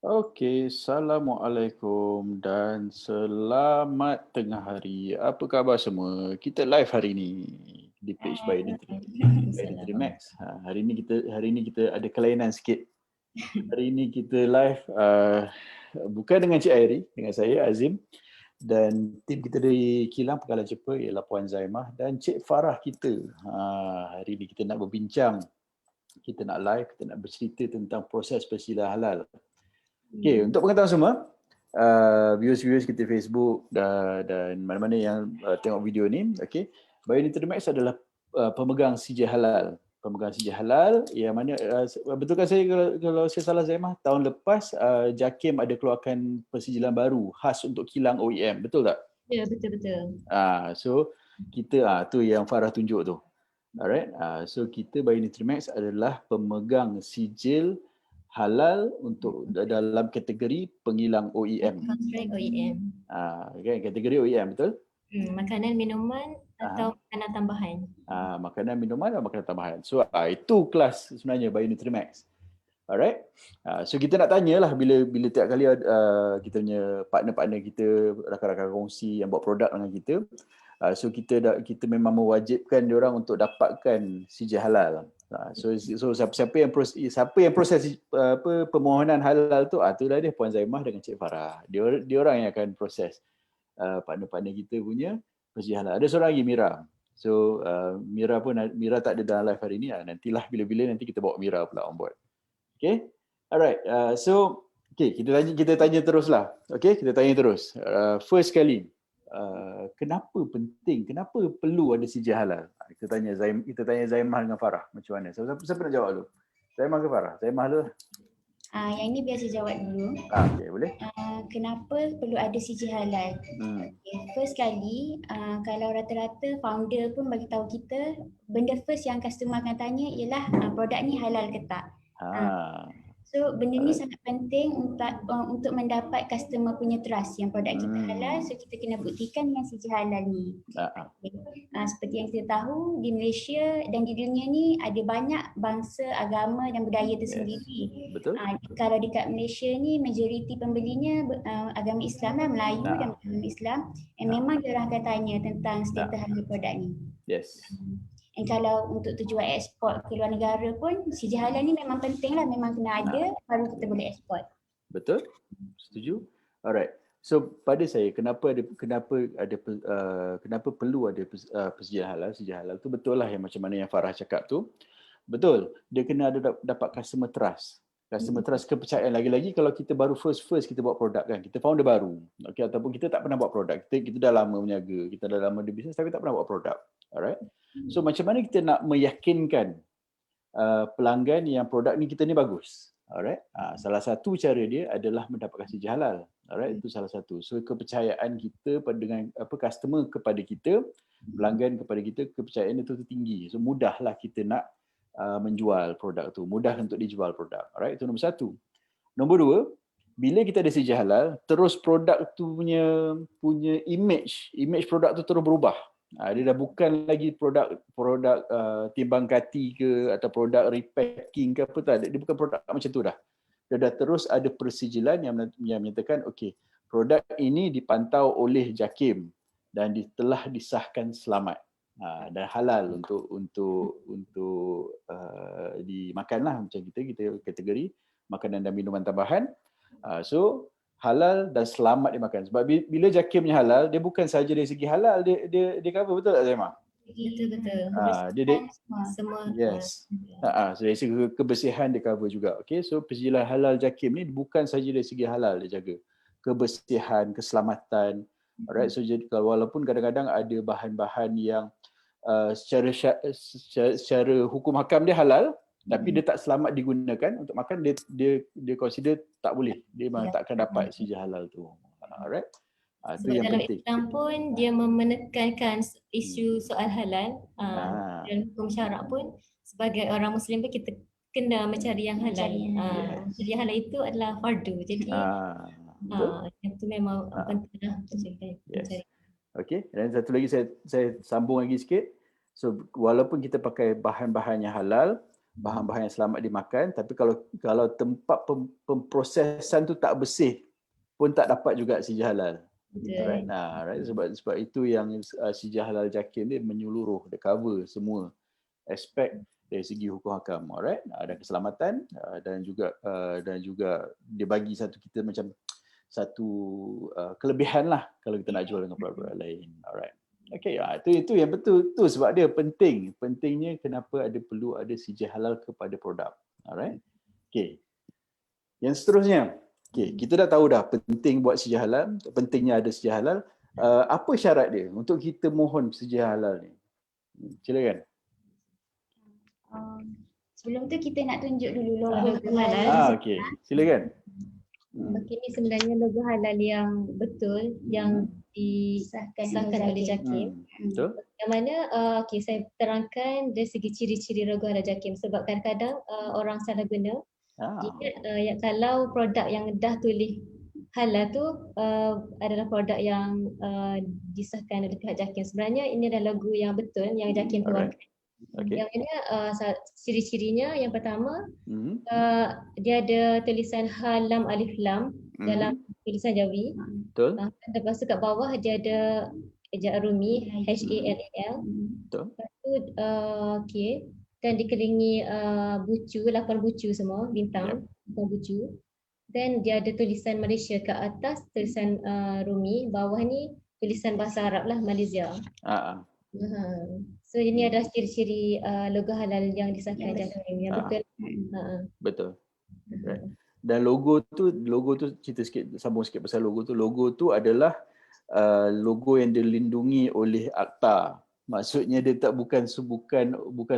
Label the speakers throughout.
Speaker 1: Okey, Assalamualaikum dan selamat tengah hari. Apa khabar semua? Kita live hari ini di page by Nutri
Speaker 2: Salam.
Speaker 1: Max. Hari ini kita ada kelainan sikit. Hari ini kita live bukan dengan Cik Airi, dengan saya Azim dan tim kita dari Kilang Pekalan Cepa ialah Puan Zaimah dan Cik Farah kita. Hari ini kita nak berbincang, kita nak live, kita nak bercerita tentang proses persilahan halal. Okey, untuk pengetahuan semua, viewers-viewers kita Facebook dan mana-mana yang tengok video ni, okey. Bionitri Max adalah pemegang sijil halal. Pemegang sijil halal yang mana betulkan saya kalau saya salah Zaimah, tahun lepas JAKIM ada keluarkan persijilan baru khas untuk kilang OEM, betul tak?
Speaker 2: Ya, betul-betul.
Speaker 1: So kita tu yang Farah tunjuk tu. Alright. So kita Bionitri Max adalah pemegang sijil halal untuk dalam kategori pengilang OEM.
Speaker 2: Contract OEM.
Speaker 1: Kan, kategori OEM, betul?
Speaker 2: Makanan, minuman atau makanan tambahan.
Speaker 1: Makanan, minuman dan makanan tambahan. So itu kelas sebenarnya Bionitri Max. Alright. So kita nak tanyalah bila tiap kali kita punya partner-partner kita, rakan-rakan kongsi yang buat produk dengan kita. So kita memang mewajibkan diorang untuk dapatkan sijil halal. So siapa yang proses permohonan halal tu, itulah dia Puan Zaimah dengan Cik Farah. Dia orang yang akan proses partner-partner kita punya sijil halal. Ada seorang lagi Mira. So Mira tak ada dalam live hari ni. Nantilah bila-bila nanti kita bawa Mira pula on board. Okay, alright. Okay, kita tanya teruslah. Okay, kita tanya terus. First kali, kenapa penting? Kenapa perlu ada sijil halal? Kita tanya Zaimah dengan Farah macam mana. Siapa nak jawab dulu? Zaimah ke Farah? Zaimah dulu.
Speaker 3: Yang ini biar saya jawab dulu.
Speaker 1: Okay, boleh.
Speaker 3: Kenapa perlu ada sijil halal? Okay. First kali, kalau rata-rata founder pun bagi tahu kita, benda first yang customer akan tanya ialah produk ni halal ke tak. So benda ni sangat penting untuk mendapat customer punya trust yang produk kita halal. So kita kena buktikan dengan sijil halal ni. Okay. Seperti yang kita tahu, di Malaysia dan di dunia ni ada banyak bangsa, agama dan budaya tersendiri.
Speaker 1: Betul.
Speaker 3: Kalau dekat Malaysia ni majoriti pembelinya agama Islam lah, Melayu dan agama Islam. Memang diorang akan tanya tentang status halal produk ni.
Speaker 1: Yes.
Speaker 3: Dan kalau untuk tujuan ekspor ke luar negara pun, sijil halal ni memang penting lah, memang kena ada baru kita boleh ekspor.
Speaker 1: Betul? Setuju? Alright. So pada saya kenapa perlu ada persijil halal? Sijil halal tu betul lah yang macam mana yang Farah cakap tu. Betul. Dia kena ada dapat customer trust. Customer trust, kepercayaan. Lagi-lagi kalau kita baru first kita buat produk kan. Kita founder baru. Okay, ataupun kita tak pernah buat produk. Kita dah lama berniaga, kita dah lama di bisnes tapi tak pernah buat produk. Alright. So macam mana kita nak meyakinkan pelanggan yang produk ni kita ni bagus. Alright. Salah satu cara dia adalah mendapatkan sijil halal. Alright, itu salah satu. So kepercayaan kita dengan customer kepada kita, pelanggan kepada kita, kepercayaan itu tinggi. So mudahlah kita nak menjual produk tu. Mudah untuk dijual produk. Alright, itu nombor satu. Nombor dua, bila kita ada sijil halal, terus produk tu punya image produk tu terus berubah. Dia dah bukan lagi produk timbang kati ke atau produk repacking ke apa tak. Dia bukan produk macam tu dah. Dia dah terus ada persijilan yang menyatakan okey, produk ini dipantau oleh JAKIM dan telah disahkan selamat dan halal untuk dimakanlah macam kita kategori makanan dan minuman tambahan. So halal dan selamat dimakan. Sebab bila JAKIM punya halal, dia bukan saja dari segi halal, dia cover, betul tak Zaimah?
Speaker 2: Betul-betul.
Speaker 1: Dia
Speaker 2: semua.
Speaker 1: Yes. So dari segi kebersihan dia cover juga. Okay, so persijilan halal JAKIM ni bukan saja dari segi halal dia jaga. Kebersihan, keselamatan. Alright, so jadi walaupun kadang-kadang ada bahan-bahan yang secara hukum hakam dia halal, tapi dia tak selamat digunakan untuk makan, dia consider tak boleh, dia memang tak akan dapat sijil halal tu. Alright. Itu yang
Speaker 2: dalam
Speaker 1: penting.
Speaker 2: Islam pun dia menekankan isu soal halal dan hukum syarak pun sebagai orang Muslim pun kita kena mencari yang halal. Jadi halal itu adalah fardu. Jadi itu memang penting lah mencari.
Speaker 1: Okay, dan satu lagi saya sambung lagi sikit. So walaupun kita pakai bahan-bahan yang halal, bahan-bahan yang selamat dimakan, tapi kalau tempat pemprosesan tu tak bersih pun tak dapat juga CJ halal. Alright. Right. Sebab itu yang CJ halal JAKIM dia menyeluruh, dia cover semua aspek dari segi hukum hakam. Alright. Dan keselamatan dan juga dia bagi kita macam satu kelebihan lah kalau kita nak jual dengan produk lain. Alright. Okay, itu yang betul tu sebab dia pentingnya kenapa perlu ada CJ halal kepada produk. Alright. Okay. Yang seterusnya, okay, kita dah tahu dah penting buat CJ halal, pentingnya ada CJ halal. Apa syarat dia untuk kita mohon CJ halal ni? Silakan.
Speaker 3: Sebelum tu kita nak tunjuk dulu logo
Speaker 2: halal.
Speaker 1: Okey, silakan.
Speaker 2: Okey, ni sebenarnya logo halal yang betul yang disahkan oleh JAKIM.
Speaker 1: Betul.
Speaker 2: Yang mana okey, saya terangkan dari segi ciri-ciri logo halal JAKIM sebab kadang-kadang orang salah guna. Jika kalau produk yang dah tulis halal tu adalah produk yang disahkan oleh pihak JAKIM. Sebenarnya ini adalah logo yang betul yang JAKIM keluarkan.
Speaker 1: Okay.
Speaker 2: Yang mana ciri-cirinya yang pertama dia ada tulisan halam alif lam dalam tulisan Jawi.
Speaker 1: Betul.
Speaker 2: Lepas tu kat bawah dia ada ejaan Rumi HALAL.
Speaker 1: Betul.
Speaker 2: Lepas tu okey, dan dikelilingi bucu, 8 bucu semua bintang, bucu. Dan dia ada tulisan Malaysia kat atas, tulisan Rumi, bawah ni tulisan bahasa Arab lah, Malaysia. So ini adalah ciri-ciri logo halal yang disahkan JAKIM yang betul.
Speaker 1: Betul. Right. Dan logo tu cerita sikit, sambung sikit pasal logo tu. Logo tu adalah logo yang dilindungi oleh akta. Maksudnya dia bukan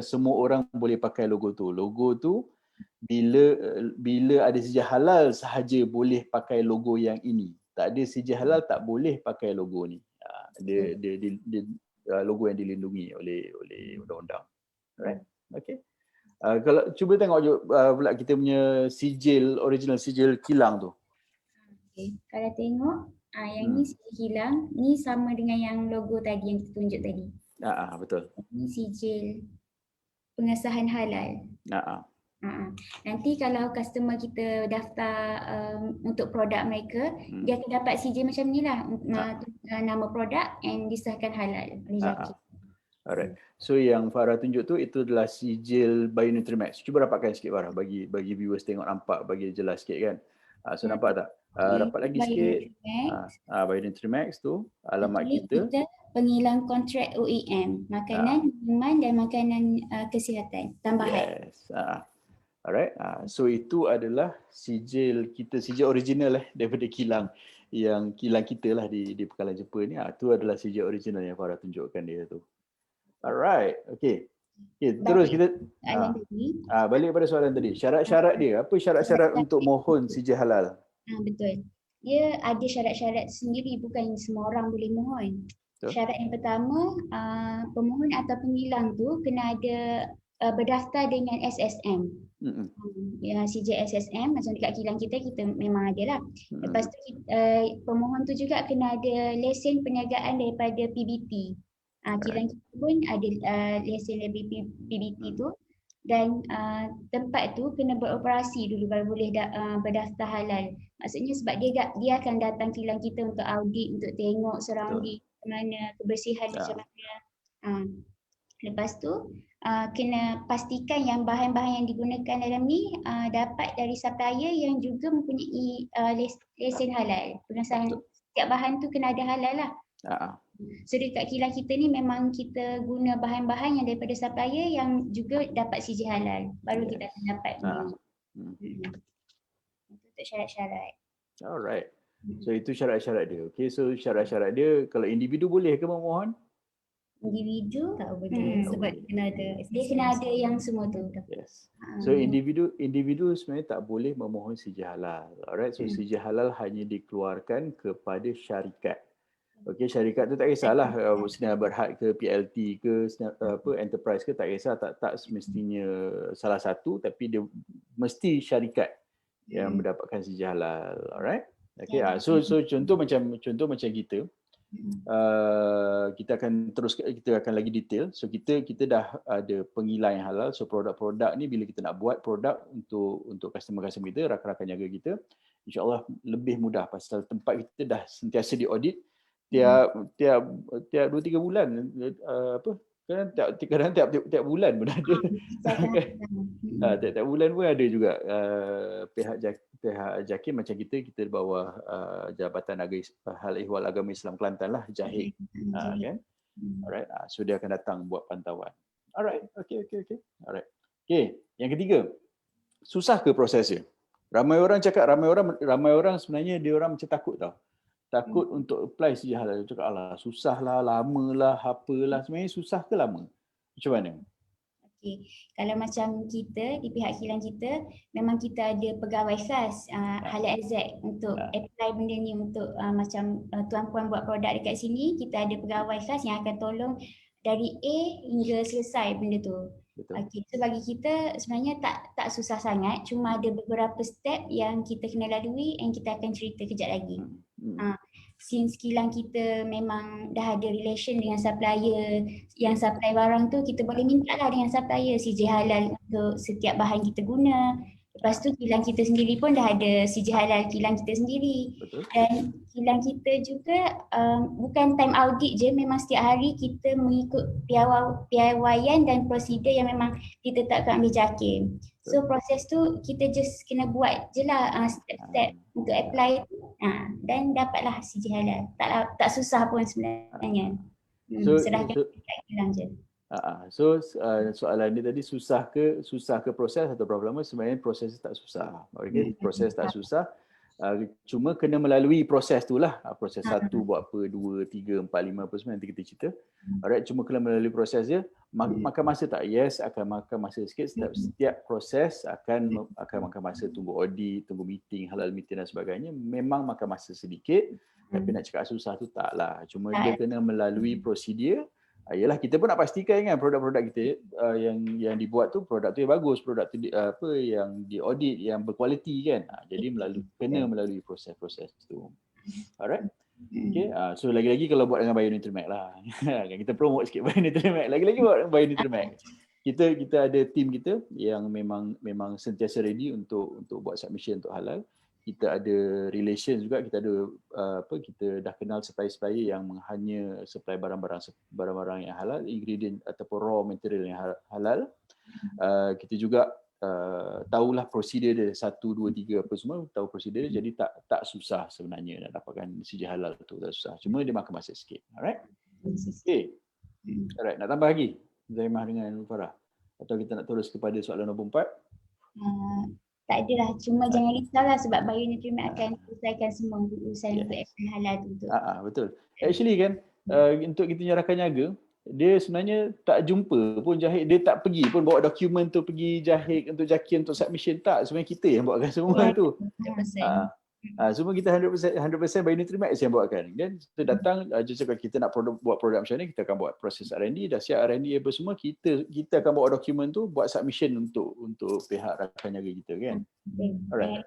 Speaker 1: semua orang boleh pakai logo tu. Logo tu bila ada CJ halal sahaja boleh pakai logo yang ini. Tak ada CJ halal tak boleh pakai logo ni. Dia logo yang dilindungi oleh undang-undang. Alright. Okay. Kalau cuba tengok pula kita punya sijil original, sijil kilang tu.
Speaker 3: Okay. Kalau tengok yang ni sijil kilang, ni sama dengan yang logo tadi yang kita tunjuk tadi.
Speaker 1: Betul.
Speaker 3: Ini sijil pengesahan halal. Nanti kalau customer kita daftar untuk produk mereka, dia akan dapat sijil macam ni lah, nama produk yang disahkan halal oleh JAKIM.
Speaker 1: Alright. So yang Farah tunjuk tu itu adalah sijil BioNutriMax. Cuba rapatkan sikit Farah bagi viewers tengok nampak bagi jelas sikit kan. So nampak tak? Rapat lagi sikit. BioNutriMax tu alamat kita.
Speaker 3: Penghilang kontrak OEM, makanan, minuman dan makanan kesihatan tambahan.
Speaker 1: Yes. Alright. So itu adalah sijil kita, sijil original daripada kilang. Yang kilang kita lah di Pekalan Jepun ni. Itu adalah sijil original yang Farah tunjukkan dia tu. Alright. Okay, terus kita balik pada soalan tadi. Syarat-syarat dia. Apa syarat-syarat untuk mohon sijil halal?
Speaker 3: Betul. Dia ada syarat-syarat sendiri, bukan semua orang boleh mohon. Syarat yang pertama, pemohon atau penghilang tu kena ada berdaftar dengan SSM. CJ SSM macam dekat kilang kita memang ada lah. Lepas tu pemohon tu juga kena ada lesen perniagaan daripada PBT. Kilang kita pun ada lesen daripada PBT tu, dan tempat tu kena beroperasi dulu baru boleh berdaftar halal. Maksudnya sebab dia akan datang kilang kita untuk audit, untuk tengok surrounding mana, kebersihan macam mana. Lepas tu kena pastikan yang bahan-bahan yang digunakan dalam ni dapat dari supplier yang juga mempunyai lesen halal. Pengesahan setiap bahan tu kena ada halal lah. So dekat kilang kita ni memang kita guna bahan-bahan yang daripada supplier yang juga dapat CJ halal. Baru kita akan dapat Itu untuk syarat-syarat.
Speaker 1: Alright. So itu syarat-syarat dia. Okay, so syarat-syarat dia kalau individu boleh ke memohon?
Speaker 3: Individu
Speaker 2: tak boleh sebab dia
Speaker 3: kena ada yang semua tu.
Speaker 1: Yes. So individu sebenarnya tak boleh memohon CJ halal. Alright. So CJ halal hanya dikeluarkan kepada syarikat. Okey, syarikat tu tak kisahlah Sdn Berhad ke PLT ke enterprise ke, tak kisah, tak semestinya salah satu, tapi dia mesti syarikat yang mendapatkan CJ halal. Alright. Okey, so contoh macam kita Kita akan lagi detail. So kita dah ada pengilai halal. So produk-produk ni bila kita nak buat produk untuk customer-customer kita, rakan-rakan jaga kita, insya-Allah lebih mudah pasal tempat kita dah sentiasa diaudit tiap 2-3 bulan, kadang tiap bulan pun ada. Tiap bulan pun ada juga pihak JAKIM macam kita di bawah Jabatan Hal Ehwal Agama Islam Kelantan lah, JAHIK, kan. Alright, so dia akan datang buat pantauan. Alright, okay. Alright. Okay, yang ketiga, susah ke prosesnya? Ramai orang sebenarnya dia orang macam takut tau. Takut untuk apply CJ halal. Cakap alah susah lah, lama lah, apalah. Sebenarnya susah ke lama? Macam mana?
Speaker 3: Okey, kalau macam kita di pihak kilang kita, memang kita ada pegawai khas Halal Azad untuk apply benda ni untuk macam tuan-puan buat produk dekat sini, kita ada pegawai khas yang akan tolong dari A hingga selesai benda tu. Okey, so bagi kita sebenarnya tak susah sangat, cuma ada beberapa step yang kita kena lalui yang kita akan cerita kejap lagi. Since kilang kita memang dah ada relation dengan supplier yang supply barang tu, kita boleh minta lah dengan supplier CJ halal untuk setiap bahan kita guna. Lepas tu kilang kita sendiri pun dah ada CJ halal kilang kita sendiri.
Speaker 1: Betul.
Speaker 3: Dan kilang kita juga bukan time audit je, memang setiap hari kita mengikut piawaian dan prosedur yang memang ditetapkan oleh JAKIM. So proses tu kita just kena buat je lah step-step untuk apply tu, dan dapatlah CJ halal. Tak susah pun sebenarnya. Serahkan kat kilang je.
Speaker 1: So soalan dia tadi susah ke proses atau berapa lama? Sebenarnya proses tak susah. Okay? Proses tak susah. Cuma kena melalui proses tu lah. Proses 1 buat apa, 2, 3, 4, 5 apa semua nanti kita cerita. Alright, cuma kena melalui proses je. Makan masa tak? Yes, akan makan masa sikit. Setiap proses akan makan masa, tunggu audit, tunggu meeting, halal meeting dan sebagainya. Memang makan masa sedikit. Tapi nak cakap susah tu tak lah. Cuma dia kena melalui prosedur. Yalah, kita pun nak pastikan kan produk-produk kita yang dibuat tu produk tu yang bagus, produk tu yang diaudit, yang berkualiti kan. Jadi kena melalui proses-proses tu. Alright. Okay. So lagi-lagi kalau buat dengan BioNutriMax lah. Kita promote sikit BioNutriMax. Lagi-lagi buat dengan BioNutriMax. Kita ada team kita yang memang sentiasa ready untuk buat submission untuk halal. Kita ada relation juga, kita dah kenal supplier-supplier yang hanya supply barang-barang yang halal, ingredient ataupun raw material yang halal. Kita juga tahulah prosedur dia 1, 2, 3 apa semua, tahu prosedur dia, jadi tak susah sebenarnya nak dapatkan CJ halal tu, tak susah. Cuma dia makan masa sikit. Alright. Okay. Alright, nak tambah lagi Zaimah dengan Farah? Atau kita nak terus kepada soalan nombor 4?
Speaker 3: Tak adalah, cuma jangan risaulah sebab BioNutriMax akan selesaikan semua urusan untuk apply halal tu.
Speaker 1: Betul. Actually kan, untuk kita punya rakan jaga, dia sebenarnya tak jumpa pun JAHIK, dia tak pergi pun bawa dokumen tu pergi JAHIK untuk JAKIM untuk submission, tak. Sebenarnya kita yang buatkan semua tu.
Speaker 2: 100%.
Speaker 1: Semua kita 100% BioNutriMax yang buatkan. Dan kita datang, kalau kita nak buat produk macam ni, kita akan buat proses R&D, dah siap R&D apa semua, kita akan bawa dokumen tu, buat submission untuk pihak rakan jaga kita kan. Alright.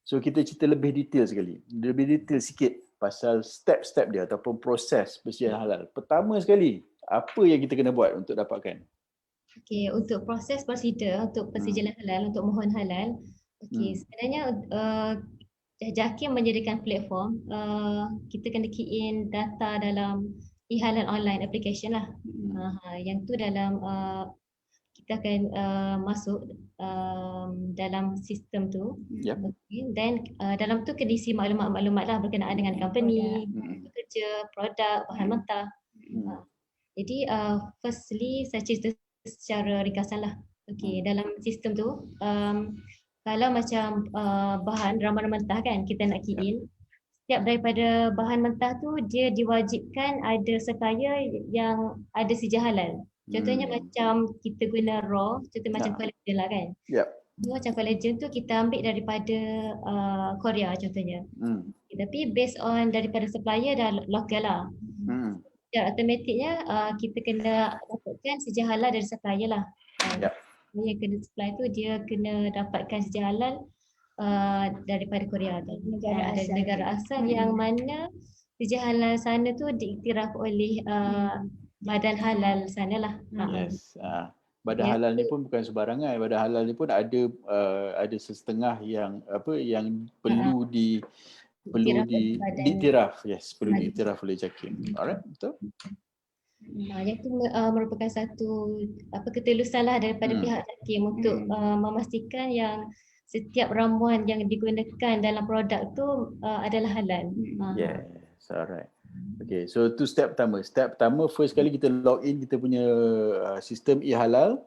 Speaker 1: So kita cerita lebih detail sekali, lebih detail sikit pasal step-step dia ataupun proses persediaan halal. Pertama sekali, apa yang kita kena buat untuk dapatkan?
Speaker 2: Okey, untuk proses prosedur untuk persediaan halal, untuk mohon halal. Okey, sebenarnya JAKIM menyediakan platform, kita kena key in data dalam e-halal online application lah. Yang tu dalam kita akan masuk dalam sistem tu. Okay. Then dalam tu kena isi maklumat-maklumat lah berkenaan dengan company, pekerja, produk, bahan mentah. Jadi firstly saya cerita secara ringkasan lah. Okay, dalam sistem tu kalau macam bahan ramuan mentah kan kita nak key in, setiap daripada bahan mentah tu dia diwajibkan ada supplier yang ada CJ halal. Contohnya macam kita guna raw, contoh macam collagen lah kan. Macam collagen tu kita ambil daripada Korea contohnya. Tapi based on daripada supplier dah local lah. Secara automatiknya kita kena dapatkan CJ halal dari supplier lah. Yang kena supply tu dia kena dapatkan CJ halal daripada Korea tu, dari negara asal yang mana sijil halal sana tu diiktiraf oleh badan halal sana lah.
Speaker 1: Yes. Badan halal ni pun bukan sembarangan. Badan halal ni pun ada setengah yang yang perlu diiktiraf. Yes, perlu diiktiraf oleh JAKIM. Alright, betul?
Speaker 2: Yang tu merupakan satu ketulusan lah daripada pihak JAKIM untuk memastikan yang setiap ramuan yang digunakan dalam produk tu adalah halal.
Speaker 1: Yes, alright. Okay, so tu step pertama. Step pertama, first kali kita log in kita punya sistem e-halal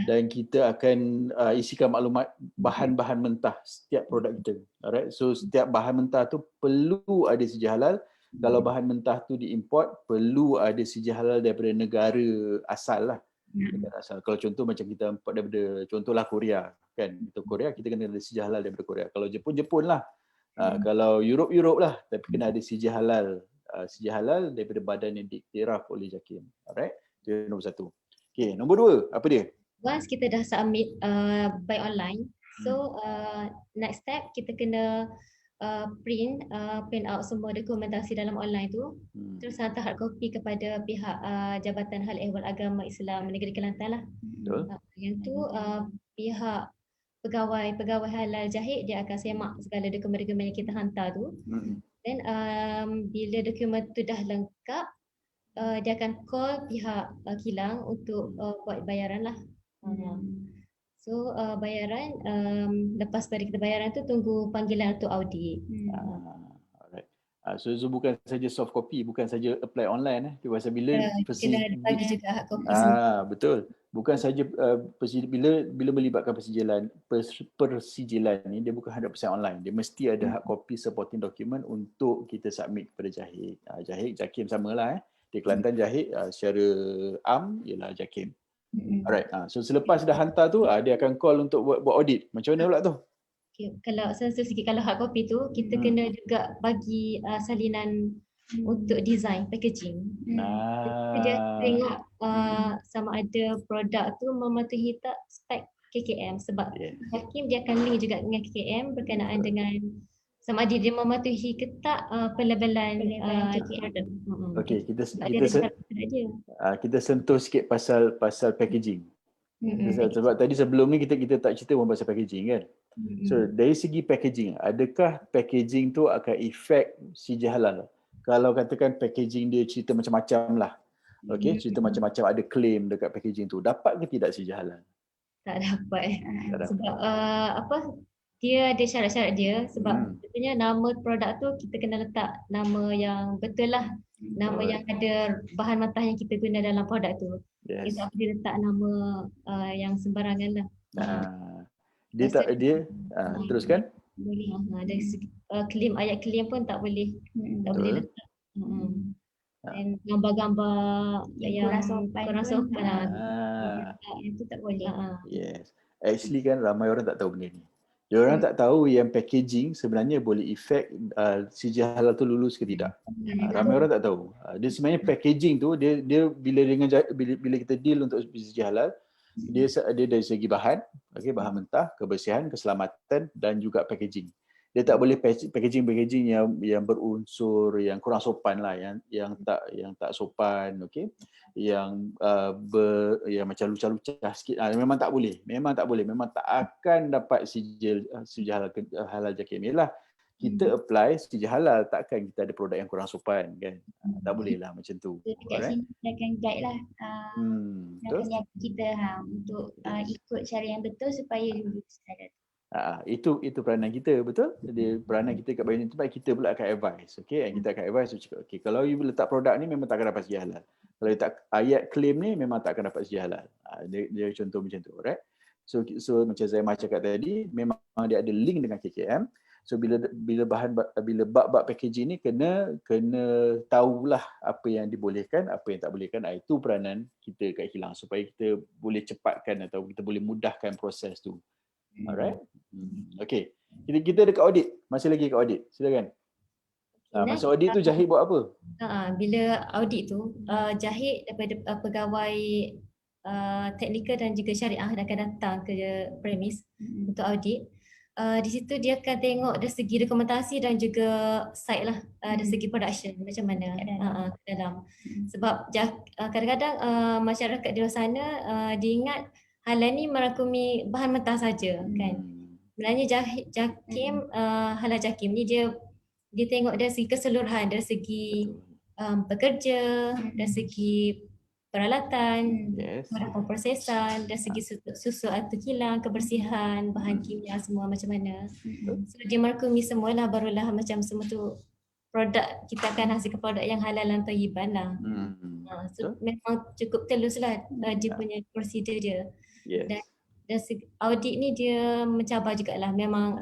Speaker 1: dan kita akan isikan maklumat bahan-bahan mentah setiap produk kita. Alright, so setiap bahan mentah tu perlu ada sijil halal. Kalau bahan mentah tu diimport, perlu ada sijil halal daripada negara asal lah. Negara asal. Kalau contoh macam kita import daripada, contohlah Korea kan. Itu Korea, kita kena ada sijil halal daripada Korea. Kalau Jepun lah. Kalau Europe lah. Tapi kena ada sijil halal. Sijil halal daripada badan yang diiktiraf oleh JAKIM. Alright, itu nombor satu. Okay, nombor dua, apa dia?
Speaker 2: Once kita dah submit by online, so next step kita kena print out semua dokumentasi dalam online tu, terus hantar hard copy kepada pihak Jabatan Hal Ehwal Agama Islam Negeri Kelantan lah.
Speaker 1: Betul.
Speaker 2: Yang tu pihak pegawai halal Jahit dia akan semak segala dokumen-dokumen yang kita hantar tu. Dan bila dokumen tu dah lengkap, dia akan call pihak kilang untuk buat bayaran lah. So bayaran, lepas dari kita bayaran tu tunggu panggilan untuk audit.
Speaker 1: Alright. So bukan saja soft copy, bukan saja apply online. Pasal bila
Speaker 2: kena bagi juga hard copy.
Speaker 1: Betul. Bukan saja bila melibatkan persijilan ni, dia bukan 100% online. Dia mesti ada hard copy supporting document untuk kita submit kepada Jahit. Jahit, JAKIM samalah. Di Kelantan Jahit secara am ialah JAKIM. Alright. So selepas dah hantar tu, dia akan call untuk buat audit. Macam mana pula tu?
Speaker 2: Okay. Kalau sensitif sikit, kalau hard copy tu kita kena juga bagi salinan untuk design packaging. Dia tengok sama ada produk tu mematuhi tak spek KKM, sebab JAKIM dia akan link juga dengan KKM berkenaan dengan sama ada dia mematuhi ke tak pelabelan KKM.
Speaker 1: Okey, kita sentuh sikit pasal packaging. Sebab tadi sebelum ni kita tak cerita pun pasal packaging kan. So dari segi packaging, adakah packaging tu akan efek sijil halal? Kalau katakan packaging dia cerita macam-macam lah. Okey, cerita macam-macam, ada claim dekat packaging tu. Dapat ke tidak sijil halal?
Speaker 2: Tak dapat. Sebab dia ada syarat-syarat dia, sebab sebenarnya nama produk tu kita kena letak nama yang betul lah. Nama yang ada bahan mentah yang kita guna dalam produk tu. Kita boleh letak nama yang sembarangan lah.
Speaker 1: Teruskan?
Speaker 2: Boleh. Ada claim, ayat claim pun tak boleh. Tak boleh letak. Dan gambar-gambar yang kurang sopan lah. Itu tak boleh.
Speaker 1: Yes. Actually kan ramai orang tak tahu benda ni. Dia orang tak tahu yang packaging sebenarnya boleh efek sijil halal tu lulus ke tidak. Ramai orang tak tahu. Dia sebenarnya packaging tu dia bila kita deal untuk sijil halal, dia dari segi bahan, bahan mentah, kebersihan, keselamatan dan juga packaging. Dia tak boleh packaging yang berunsur yang kurang sopan lah, yang tak sopan, okey. Yang macam lucah-lucah sikit. Memang tak boleh. Memang tak akan dapat sijil halal JAKIM. Yalah, kita apply sijil halal, takkan kita ada produk yang kurang sopan kan. Tak boleh lah macam tu.
Speaker 3: Dekat sini kita akan guide lah kita untuk ikut cara yang betul supaya lulus standard.
Speaker 1: Itu peranan kita, betul? Jadi peranan kita kat bahagian tempat, kita pula akan advise. Okey, kita akan advise cakap, okey, kalau you letak produk ni memang tak akan dapat sijil halal. Kalau letak ayat claim ni memang tak akan dapat sijil halal. Dia contoh macam tu, right? So macam Zaimah cakap tadi, memang dia ada link dengan KKM. So bila bab-bab packaging ni kena tahulah apa yang dibolehkan, apa yang tak bolehkan. Itu peranan kita kat kilang supaya kita boleh cepatkan atau kita boleh mudahkan proses tu. Alright. Okay. Kita dekat audit. Masih lagi kat audit. Silakan. Masa audit tu Jahit buat apa?
Speaker 2: Bila audit tu, Jahit daripada pegawai teknikal dan juga syariah akan datang ke premis untuk audit. di situ dia akan tengok dari segi dokumentasi dan juga site lah, dari segi production macam mana ke dalam. Sebab kadang-kadang masyarakat di luar sana dia ingat halal ni merangkumi bahan mentah saja kan. Sebenarnya JAKIM, halal JAKIM ni dia tengok dari segi keseluruhan, dari segi pekerja, dari segi peralatan, pemprosesan, dari segi susu atau kilang, kebersihan, bahan kimia semua macam mana. So dia merangkumi semualah, barulah macam semua tu produk, kita akan hasilkan produk yang halal dan thayyiban lah. So memang cukup telus lah dia punya prosedur dia. Dan dari segi audit ni dia mencabar jugalah, memang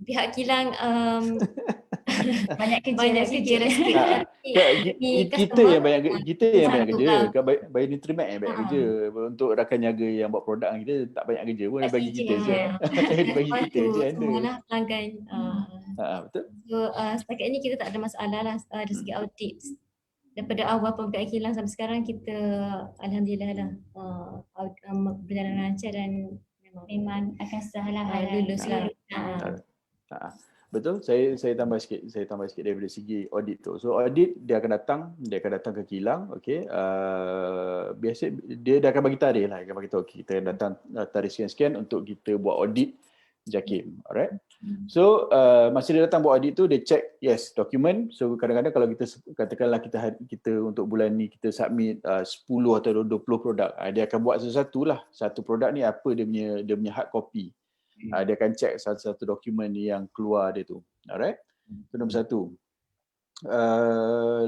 Speaker 2: pihak kilang banyak kerja
Speaker 1: kita yang banyak kerja kat Bayu Nutrimax yang banyak kerja. Untuk rakan niaga yang buat produk kita tak banyak kerja pun, bagi kita je. Bagi kita je
Speaker 2: semualah pelanggan.
Speaker 1: Betul.
Speaker 2: So setakat ni kita tak ada masalah lah dari segi audit. Daripada awal pembukaan kilang sampai sekarang kita alhamdulillah lah berjalan lancar dan memang akan salah lulus lah.
Speaker 1: Betul. Saya tambah sikit daripada segi audit tu. So audit dia akan datang ke kilang, okey. Biasa dia akan bagi tarikh lah, akan bagi tahu kita datang tarikh sekian untuk kita buat audit JAKIM. Alright. So masa dia datang buat audit tu dia check yes dokumen. So kadang-kadang kalau kita katakanlah kita untuk bulan ni kita submit 10 atau 20 produk, dia akan buat satu produk ni apa dia punya hard copy. Dia akan check satu-satu dokumen yang keluar dia tu. Alright. Itu nombor satu.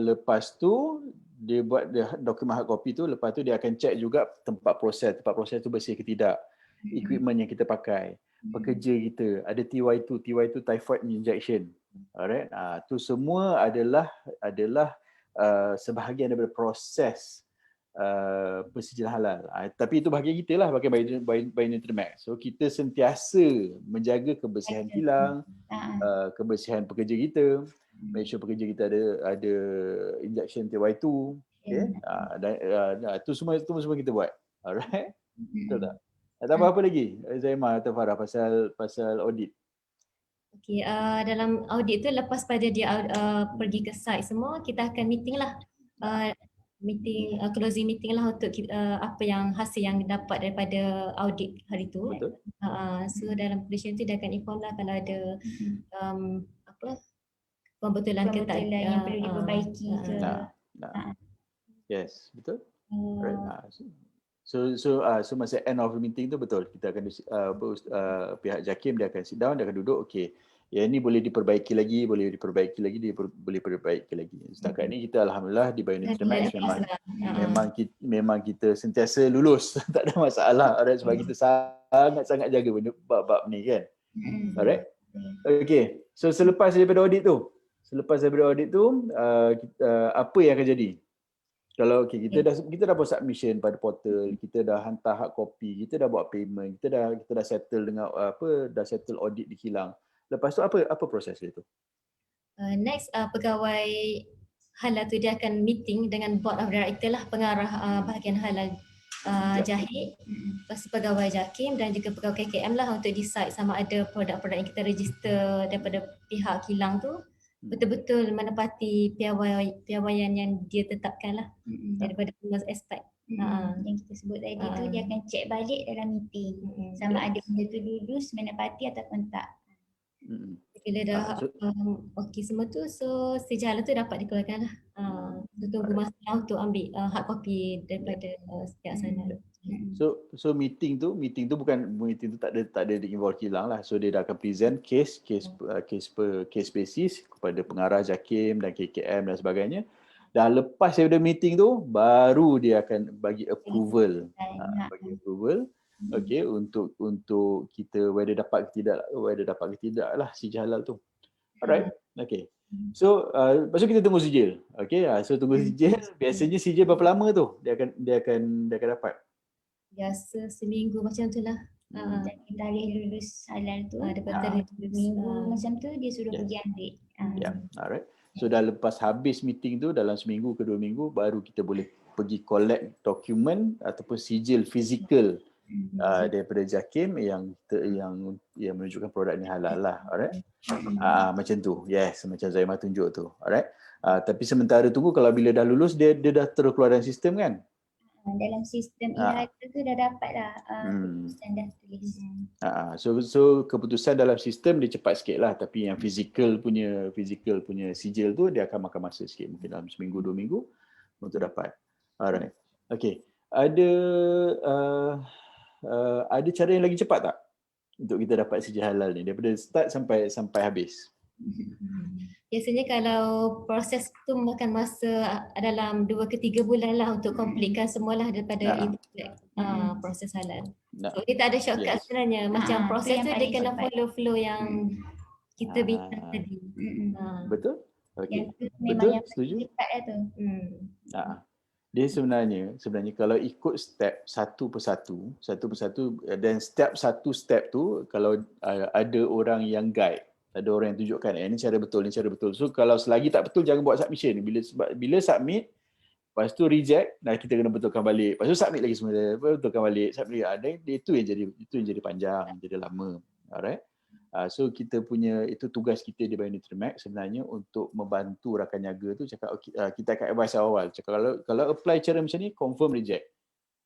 Speaker 1: Lepas tu dia buat dokumen hard copy tu, lepas tu dia akan check juga tempat proses tu bersih ke tidak. Equipment yang kita pakai, pekerja kita, ada TY2 typhoid injection. Alright. Tu semua adalah sebahagian daripada proses persijil halal. Tapi itu bahagian kita lah, bahagian Bayu Nutrimax. So kita sentiasa menjaga kebersihan kilang, kebersihan pekerja kita, make sure pekerja kita ada injection TY2. Okay? Itu semua kita buat. Alright. Betul tak? Tambah apa lagi Zaimah atau Farah pasal audit?
Speaker 2: Okay, dalam audit tu lepas pada dia pergi ke site semua, kita akan meeting lah. Closing meeting lah untuk apa yang hasil yang dapat daripada audit hari tu.
Speaker 1: Betul.
Speaker 2: So dalam completion tu dia akan inform lah kalau ada pembetulan ke tak
Speaker 3: yang perlu diperbaiki ke.
Speaker 1: Yes, betul. Right. So masa end of the meeting tu betul kita akan pihak JAKIM dia akan sit down, dia akan duduk, okey. Yang ni boleh diperbaiki lagi, boleh diperbaiki lagi. Setakat ni kita alhamdulillah di Bayu Nutrimax memang kita sentiasa lulus. Tak ada masalah. Alright, sebab kita sangat jaga benda bab ni kan. Alright. Okey. So selepas daripada audit tu, apa yang akan jadi? Kalau kita dah buat submission pada portal, kita dah hantar hard copy, kita dah buat payment, kita dah settle dengan dah settle audit di kilang. Lepas tu apa proses dia tu?
Speaker 2: Next pegawai halal tu dia akan meeting dengan board of director lah, pengarah bahagian halal jahit, lepas pegawai JAKIM dan juga pegawai KKM lah untuk decide sama ada produk-produk yang kita register daripada pihak kilang tu betul-betul menepati piawaian yang dia tetapkan lah daripada semua aspek.
Speaker 3: Yang kita sebut tadi tu dia akan check balik dalam meeting sama ada benda tu lulus, menepati ataupun tak.
Speaker 2: Bila dah okey semua tu, so sejalan tu dapat dikeluarkan lah. Tunggu masa untuk ambil hard copy daripada setiap sana.
Speaker 1: So meeting tu tak ada involve kilang lah. So dia dah akan present case basis kepada pengarah JAKIM dan KKM dan sebagainya. Dan lepas daripada meeting tu baru dia akan bagi approval. Okey, untuk kita whether dapat ke tidak lah sijil halal tu. Alright. Okey. So lepas tu kita tunggu sijil. Okey, so tunggu sijil. Biasanya sijil berapa lama tu dia akan dapat?
Speaker 2: Biasa seminggu macam tu lah.
Speaker 3: Tarikh lulus halal tu
Speaker 2: dapat tarikh
Speaker 3: minggu macam tu dia suruh pergi ambil.
Speaker 1: Alright. So dah lepas habis meeting tu dalam seminggu ke 2 minggu baru kita boleh pergi collect dokumen ataupun sijil fizikal daripada JAKIM yang menunjukkan produk ni halal lah. Alright. Macam tu. Yes, macam Zaimah tunjuk tu. Alright. Tapi sementara tunggu kalau bila dah lulus dia dah terus keluar dalam sistem kan?
Speaker 3: Dalam sistem IHALA tu dah dapat dah keputusan dah tulis.
Speaker 1: So keputusan dalam sistem dia cepat sikit lah, tapi yang physical punya sijil tu dia akan makan masa sikit, mungkin dalam seminggu 2 minggu untuk dapat. Alright. Okay. Ada cara yang lagi cepat tak untuk kita dapat sijil halal ni daripada start sampai habis?
Speaker 2: Biasanya kalau proses tu makan masa dalam 2 ke 3 bulan lah untuk completekan semualah daripada proses halal. So dia tak ada shortcut sebenarnya. Macam proses tu dia kena follow flow yang kita bincang tadi.
Speaker 1: Betul? Okay.
Speaker 3: Betul,
Speaker 1: setuju?
Speaker 3: Tu.
Speaker 1: Dia sebenarnya kalau ikut step satu persatu dan satu step tu kalau ada orang yang guide, ada orang yang tunjukkan ini cara betul, ni cara betul. So kalau selagi tak betul jangan buat submission. Bila submit, lepas tu reject, nah kita kena betulkan balik. Lepas tu submit lagi semua, betulkan balik, submit. Itu yang jadi panjang, jadi lama. Alright. So kita punya itu tugas kita di Bionutri-Max sebenarnya untuk membantu rakan niaga tu cakap kita akan advise awal. Cakap kalau apply cara macam ni confirm reject.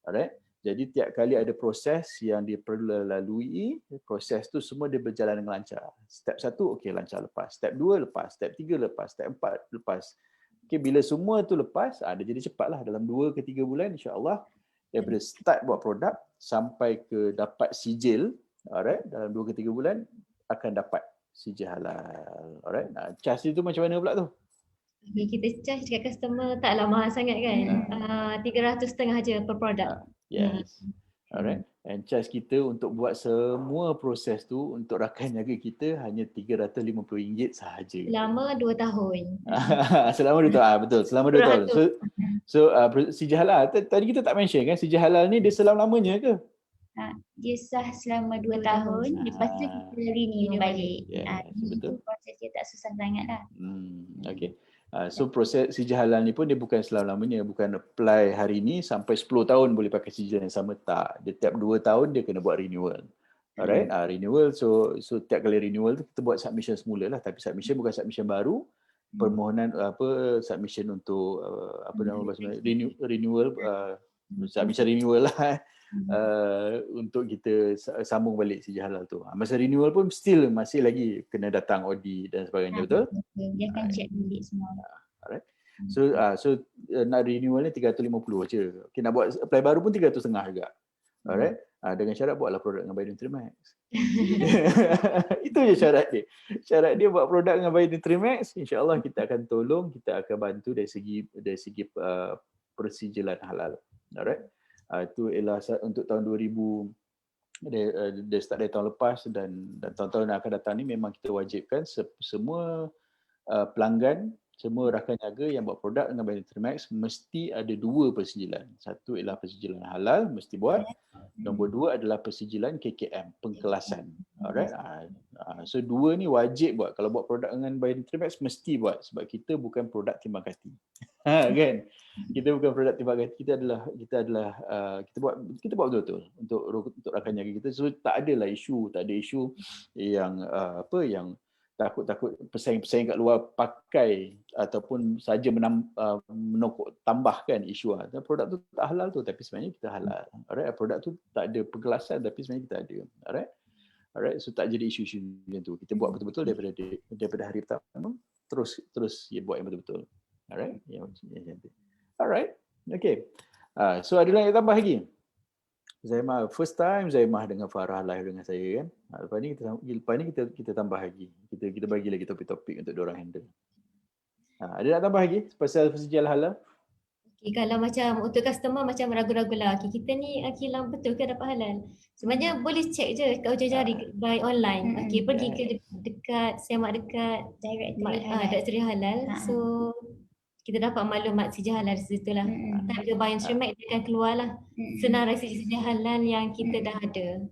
Speaker 1: Alright. Jadi tiap kali ada proses yang dia perlu lalui, proses tu semua dia berjalan dengan lancar. Step 1 okey lancar lepas, step 2 lepas, step 3 lepas, step 4 lepas. Okey bila semua tu lepas, dia jadi cepatlah dalam 2 ke 3 bulan insya-Allah daripada start buat produk sampai ke dapat sijil, alright, dalam 2 ke 3 bulan akan dapat sijil halal. Alright. Charge itu macam mana pula tu?
Speaker 2: Kita charge dekat customer taklah mahal sangat kan. 300.5 je per produk.
Speaker 1: Yes. Alright. And charge kita untuk buat semua proses tu untuk rakan niaga kita hanya RM350 sahaja.
Speaker 2: Selama 2 tahun.
Speaker 1: Selama 2 tahun. Betul. Selama 2 tahun. So sijil halal tadi kita tak mention kan, sijil halal ni dia selama-lamanya ke?
Speaker 3: Dia sah selama 2 tahun, lepas tu kita renew balik. Betul. Proses dia tak susah sangat lah.
Speaker 1: Okay. So proses sijil halal ni pun dia bukan selama-lamanya, bukan apply hari ni sampai 10 tahun boleh pakai sijil yang sama, tak. Dia tiap 2 tahun dia kena buat renewal. Alright, renewal, so tiap kali renewal tu kita buat submission semula lah, tapi submission bukan submission baru, permohonan submission untuk renewal, submission renewal lah. Untuk kita sambung balik sijil halal tu. Masa renewal pun still masih lagi kena datang audit dan sebagainya, betul?
Speaker 3: Dia akan check balik semua.
Speaker 1: Alright. So nak renewal ni 350 je. Okay, nak buat apply baru pun 350 juga. Alright. Dengan syarat buatlah produk dengan Bionutri-Max. Itu je syarat dia. Syarat dia buat produk dengan Bionutri-Max, insya-Allah kita akan tolong, kita akan bantu dari segi persijilan halal. Alright. Itu ialah untuk tahun 2000 dia start dari tahun lepas dan tahun-tahun yang akan datang ni memang kita wajibkan semua pelanggan, semua rakan niaga yang buat produk dengan Bionutri-Max mesti ada 2 persijilan. Satu ialah persijilan halal mesti buat. Nombor 2 adalah persijilan KKM, pengkelasan. Alright. So 2 ni wajib buat. Kalau buat produk dengan Bionutri-Max mesti buat sebab kita bukan produk timbang kasti. Kan? Kita bukan produk timbang kasti. Kita buat betul-betul untuk rakan niaga kita. So tak ada isu yang yang takut pesaing-pesaing kat luar pakai ataupun saja menokok tambahkan isu produk tu tak halal tu tapi sebenarnya kita halal. Alright, produk tu tak ada pergelasan tapi sebenarnya kita ada. Alright, so tak jadi isu-isu macam tu. Kita buat betul-betul daripada hari pertama terus buat yang betul-betul. Alright, yang macam tu. Alright, okay. So ada lagi tambah lagi? Zaimah, first time Zaimah dengan Farah live dengan saya kan. Lepas ni kita tambah lagi. Kita bagi lagi topik-topik untuk diorang handle. Ada nak tambah lagi pasal sijil halal?
Speaker 2: Okay, kalau macam untuk customer macam ragu-ragu lah. Okay, kita ni Akilah betul ke dapat halal? Sebenarnya boleh check je kat ujung jari by online. Okay, pergi ke dekat semak dekat Directory Halal. So kita dapat maklumat sijil halal di situ lah. Tak ada Bionutri-Max dia akan keluar lah senarai sijil halal yang kita dah ada.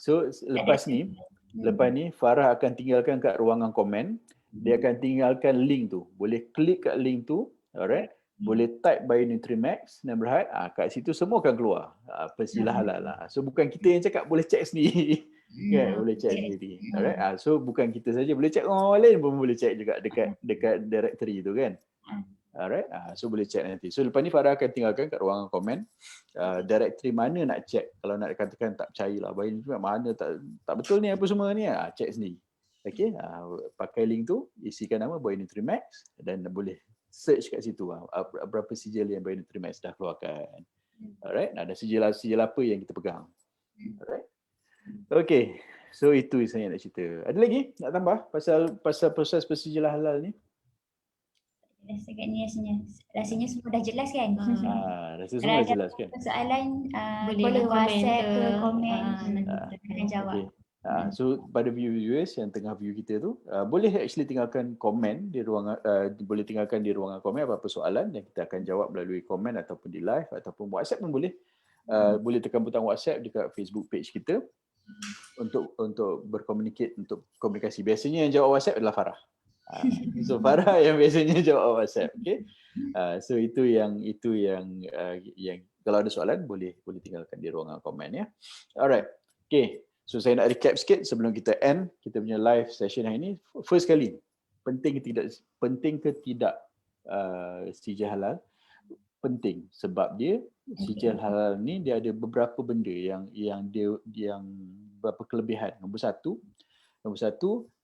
Speaker 1: So lepas ni Farah akan tinggalkan kat ruangan komen. Dia akan tinggalkan link tu. Boleh klik kat link tu, alright. boleh type by Nutrimax dan Berhad, kat situ semua akan keluar persijil halal lah. So bukan kita yang cakap, boleh check sendiri. Kan, boleh check sendiri. Alright. So bukan kita saja boleh check, orang lain pun boleh check juga dekat directory tu kan. Alright. So boleh check nanti. So lepas ni Farah akan tinggalkan kat ruangan komen directory mana nak check. Kalau nak katakan tak percaya lah, mana tak betul ni apa semua ni, check sendiri. Okay, pakai link tu, isikan nama Boy Nutrimax dan boleh search kat situ berapa sijil yang Boy Nutrimax dah keluarkan. Alright, ada sijil apa yang kita pegang. Alright. Okay, so itu saya nak cerita. Ada lagi nak tambah pasal proses persijilan halal ni?
Speaker 3: Rasanya semua dah jelas kan?
Speaker 1: Rasa semua dah jelas kan?
Speaker 3: Soalan
Speaker 2: boleh
Speaker 3: WhatsApp ke komen,
Speaker 2: nanti
Speaker 3: jawab.
Speaker 1: Okay. So pada viewers yang tengah view kita tu, boleh actually tinggalkan komen di ruangan, boleh tinggalkan di ruangan komen apa-apa soalan yang kita akan jawab melalui komen ataupun di live ataupun WhatsApp pun boleh. Boleh tekan butang WhatsApp dekat Facebook page kita untuk berkomunikasi, untuk komunikasi. Biasanya yang jawab WhatsApp adalah Farah. So Farah yang biasanya jawab WhatsApp. Okay. So itu yang kalau ada soalan boleh tinggalkan di ruangan komen ya. Alright. Okay. So saya nak recap sikit sebelum kita end kita punya live session hari ini. First kali, penting ke tidak sijil halal? Penting sebab sijil halal ni dia ada beberapa benda yang beberapa kelebihan. Nombor satu,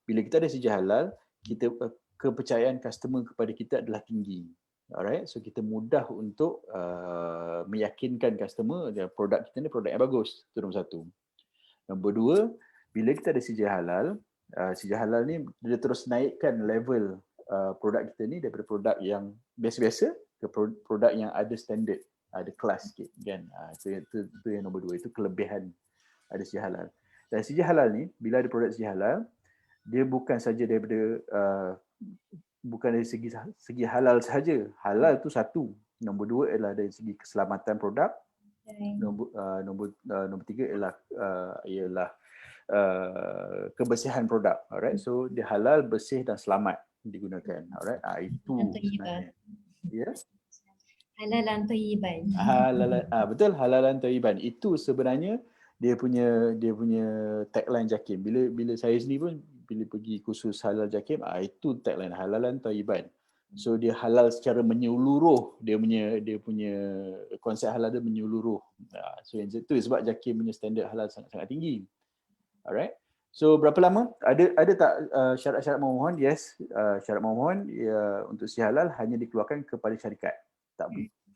Speaker 1: bila kita ada sijil halal, kita kepercayaan customer kepada kita adalah tinggi. Alright, so kita mudah untuk meyakinkan customer produk kita ni produk yang bagus. Itu nombor satu. Nombor dua, bila kita ada sijil halal ni dia terus naikkan level produk kita ni daripada produk yang biasa-biasa ke produk yang ada standard, ada kelas sikit kan. Itu yang nombor dua, itu kelebihan ada sijil halal. Dan sijil halal ni, bila ada produk sijil halal, dia bukan saja daripada bukan dari segi halal sahaja. Halal tu satu. Nombor dua adalah dari segi keselamatan produk. Nombor tiga ialah kebersihan produk. Alright, so dia halal, bersih dan selamat digunakan. Alright, itu sebenarnya. Ya.
Speaker 2: Halalan thayyiban.
Speaker 1: Betul, halalan thayyiban. Itu sebenarnya dia punya tagline JAKIM. Bila saya sendiri pun bila pergi kursus halal JAKIM, itu tagline halalan thayyiban. So dia halal secara menyeluruh, dia punya konsep halal dia menyeluruh. So yang itu sebab JAKIM punya standard halal sangat tinggi. Alright. So berapa lama? Ada tak syarat-syarat memohon? Yes, syarat memohon untuk si halal hanya dikeluarkan kepada syarikat,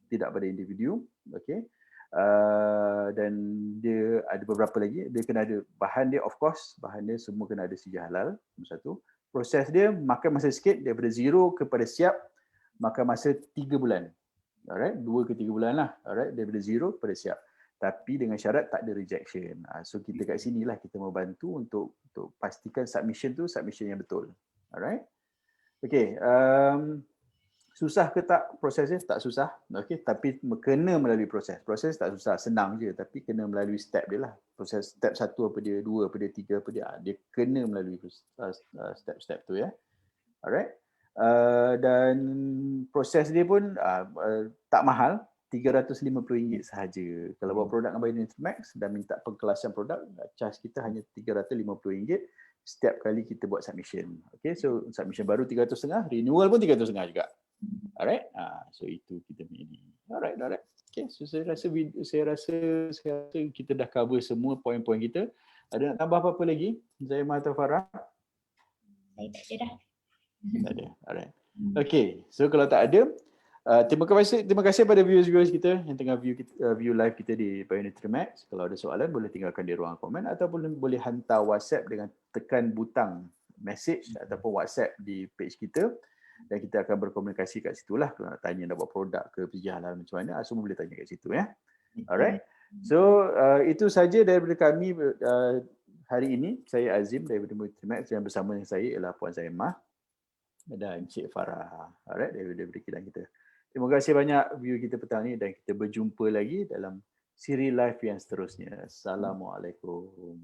Speaker 1: tidak pada individu. Okey. Dan dia ada beberapa lagi. Dia kena ada bahan dia, of course. Bahan dia semua kena ada sijil halal. Nombor satu. Proses dia makan masa sikit, daripada zero kepada siap makan masa 3 bulan. Alright, 2 ke 3 bulan lah. Alright, daripada zero kepada siap. Tapi dengan syarat tak ada rejection. So kita kat sinilah kita mau bantu untuk pastikan submission yang betul. Alright. Okay. Susah ke tak prosesnya? Tak susah. Okay. Tapi kena melalui proses. Proses tak susah, senang je. Tapi kena melalui step dia lah. Proses step 1 apa dia, 2 apa dia, 3 apa dia. Dia kena melalui step-step tu ya. Alright. Dan proses dia pun tak mahal. RM350 sahaja. Kalau bawa produk dengan Boy Nutrimax dan minta pengkelasan produk, charge kita hanya RM350 setiap kali kita buat submission. Okay, so submission baru RM350, renewal pun RM350 juga. Alright, so itu kita punya ni. Alright. Okay, so saya rasa kita dah cover semua poin-poin kita. Ada nak tambah apa-apa lagi? Zaimah atau Farah?
Speaker 3: Saya tak ada dah.
Speaker 1: Tak ada. Alright. Okay, so kalau tak ada, terima kasih pada viewers kita yang tengah view live kita di Boy Nutrimax. Kalau ada soalan boleh tinggalkan di ruang komen ataupun boleh hantar WhatsApp dengan tekan butang message ataupun WhatsApp di page kita dan kita akan berkomunikasi kat situlah. Kalau nak tanya nak buat produk ke pergi halal macam mana, semua boleh tanya kat situ ya. Alright. So itu saja daripada kami hari ini. Saya Azim daripada Boy Nutrimax dan bersama dengan saya ialah Puan Zaimah dan Cik Farah. Alright, daripada kilang kita. Terima kasih banyak view kita petang ni dan kita berjumpa lagi dalam siri live yang seterusnya. Assalamualaikum.